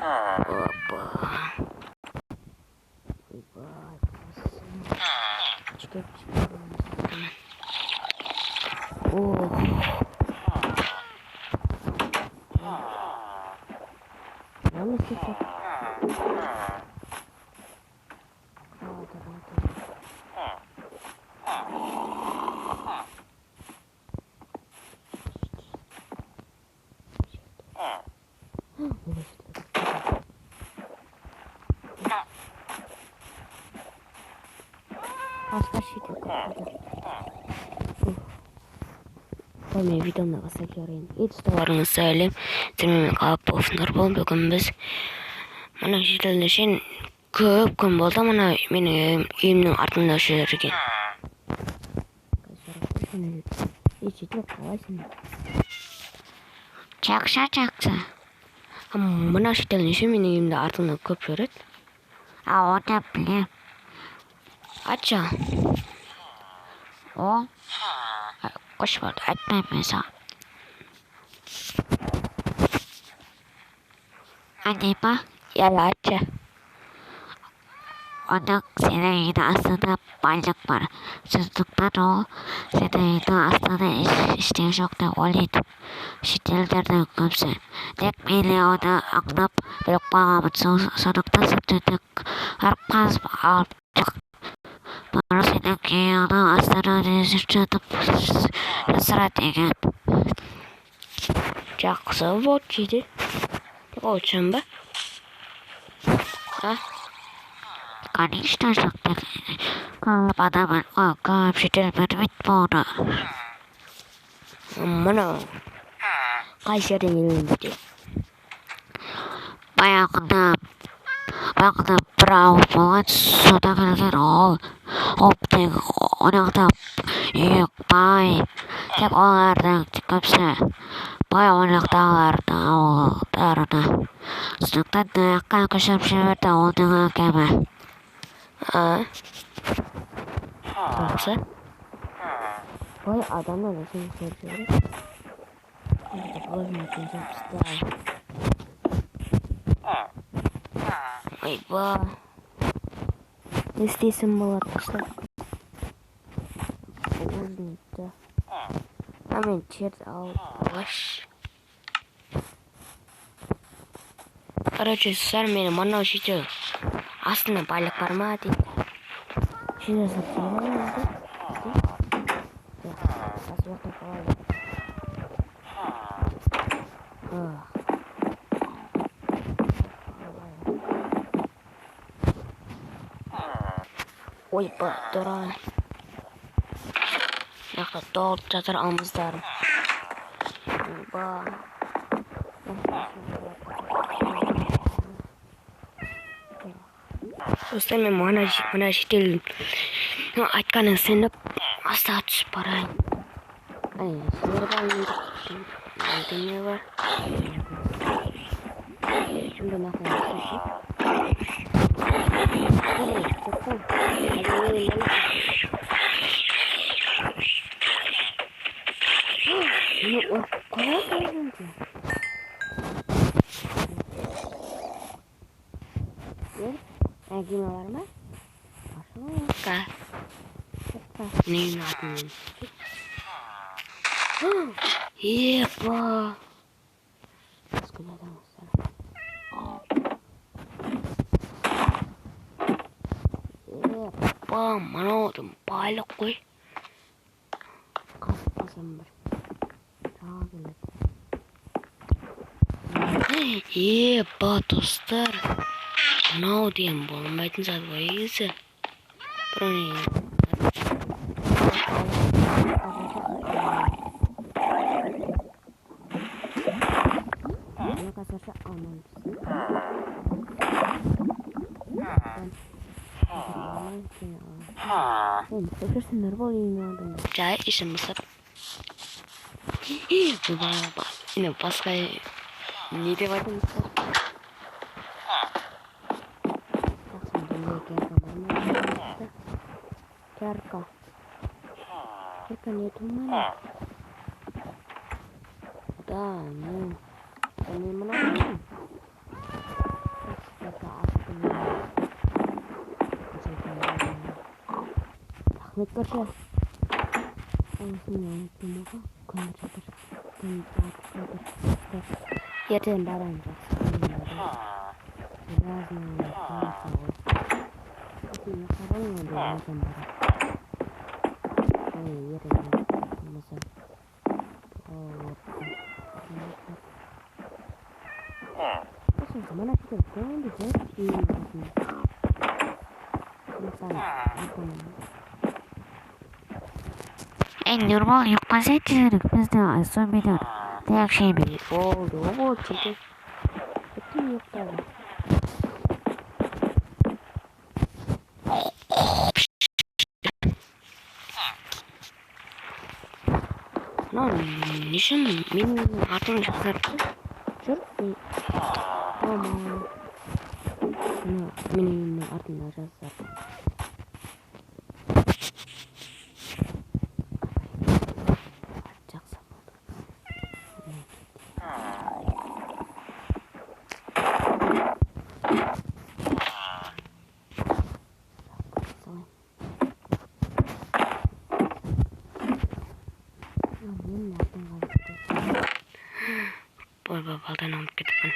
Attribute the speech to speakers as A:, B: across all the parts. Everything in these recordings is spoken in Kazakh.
A: Опа. Ох. Ладно, сейчас. Мен видеоны басаки орайын. Эдстоларыңыз сәлем. Сәлем Қапов Нұрбол. Бүгін біз мына шетелден көп күн болды. Мына менің үйімнің артында жүрген. Жақсы. Мына шетелден менің үйімді артында көп жүреді.
B: Оны білем.
A: Атша.
B: О, қош болды, айтпаймын саған. Ане ба?
A: Атша.
B: Оның сенің үйдің астында байлық бар. Сондықтан ол сенің үйдің астында ештеңе жоқ деп ойлайды. Шетелдердің көбісі. Тек мейлі оны аңдап біліп қалғанмын. Сондықтан сендердің арқаңыз алып бары сенің үйіңнің астына резерв жатып жасырады екен.
A: Жақсы болды жейді. Олчан ба?
B: Конечно, жоқ. Көп адамын көп шетел білмейді бұны.
A: Мына қай жерден келгенде?
B: Баяғыда бір ауыл болған, сода келген ол. Оптың онақта үйік бай. Тек олардың көбісі бай онақтағылардың ауылдарына. Сондықтан даяққа көшіп жіберді ауылдың әкемі.
A: Жақсы. Бай адамдар өсін көрді. Ойба. Не істейсің болады құстар? Өзінді. Мен черт алғаш. Короче, сәр мені мынау шетел астына байлық бар ма дейді. Шетел сатсам ба? Ойба, тұра. Яқта толып жатыр алмыздарым. Ойба. Достар, мен мына шетел айтқанын сеніп астаға түсіп барайын. Сендер бар не бар? Şimdi naklayalım. Gimana var mı? Başka. Neyin adını? Yepa. Yepa, mana oldum balık koy. Kapasam var. Yepa dostlar. Mana oldum bolmaydı zaten vayısı. Proneyim. Kasarsa aman. Tekrar nerede olayım? Cahil işim mısır. Bu bana yine başka ne de vardı mısır? Baksana dünya Kerka. Kerka ne tuman? Da ne? Ini mana? рахмет көрші. Осымен темаға көмір жатыр. Ертең барамын жақсы. Mana kita kan di sini.
B: En normal yapmasa çizdik biz de asomiden. Tek şey bir.
A: Oldu. O çünkü. Bütün yok da. Lan nişan benim hatırım çıkarttı. Şur. Tamam. Benim артында жазар. Жақсы болды. Ой, балдан алып кетіппін.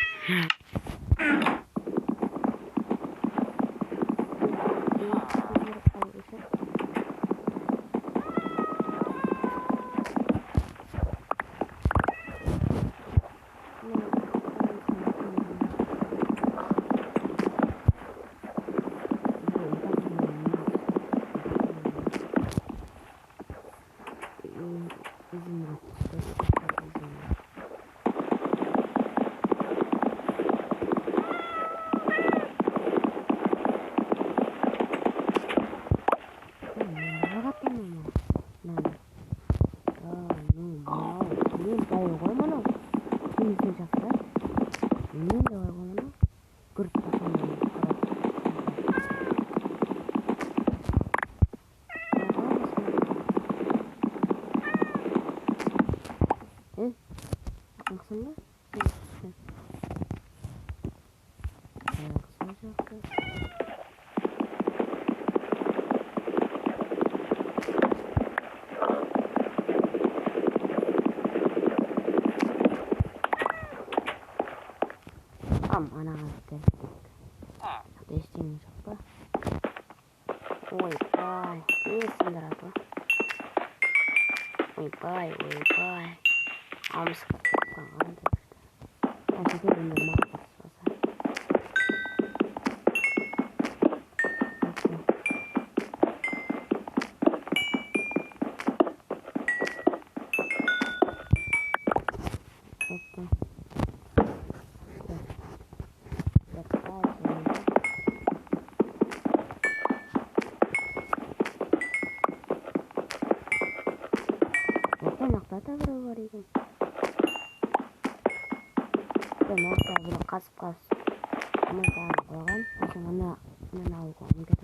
A: Ana geldik. Değiştiğini çok da. Ой, бай. Иесіңдер ату. Ой, бай. Амыз қағанды. Әжеге өмір мақтас болса. Нақтата бір бар екен. Нақта бір қасып ұмытып қойған. Сосын мына алуға ұмытып.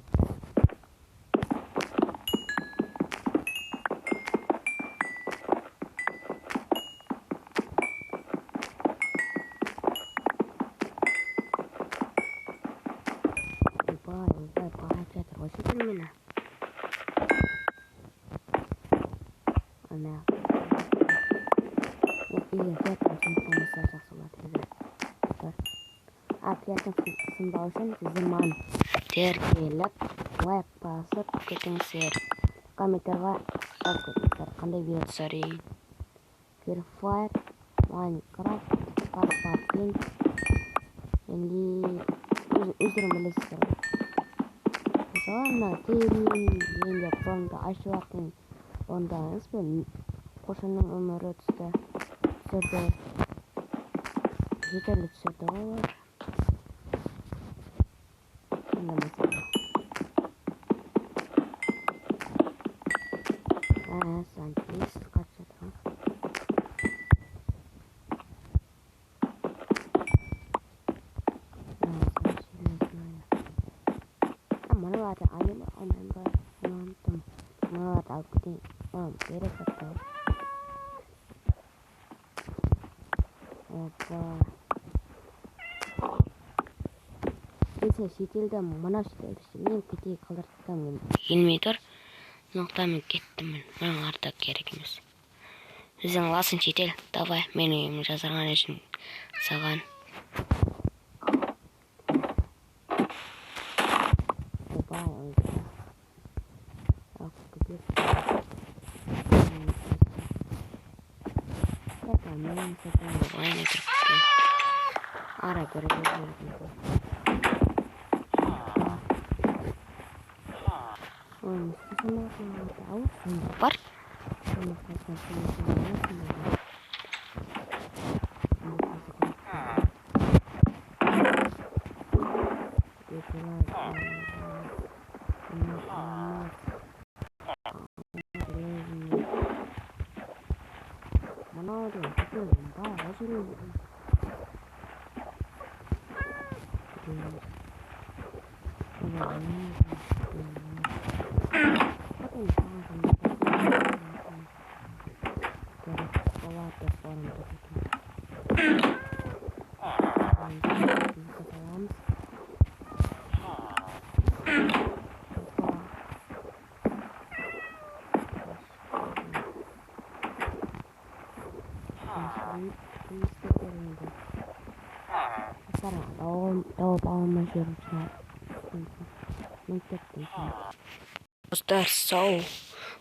A: Ойбай, бағат жатыр. Осы тұр мені. Ана. Егер жатыр, жұмыстамаса жақсы болады. Апиятын сынбау үшін заман тергеліп, лайк басып кетіңіздер. Комментарийға жазып кетіңіздер. Қандай видео түсер екен? Free Fire, Minecraft, Pin. Енді өздерің білесіздер. Мысалы, мына енді форумды ашып жатқан ондаңыз бен қошының өмірі түсірді. Жетерлі түсірді олар. Санчес қатып жатыр. Мыналарды айнымай ұнаттым. Мыналарды алып кетейін. Беріп жатты. Несі шетелді, мынау шетелді мен кетей қалдырттым келмей тұр. Ноқтамын кеттім мен. Маған артық керек емес. Сіздің ласың шетел. Давай, мен үйім жазырған үшін саған. Давай, ойда. Ақ, күдек. Мен сәтін ойын етіріп ара көріп жүрдім. Ойын үстісін алып бар. Manaudun kutulun pääsille.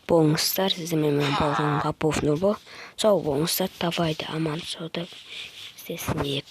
A: Болыңыздар, сіздің мен болған Ғаппов Нұрбол. Сау болыңыздар, давайте аман сауда істесін ек.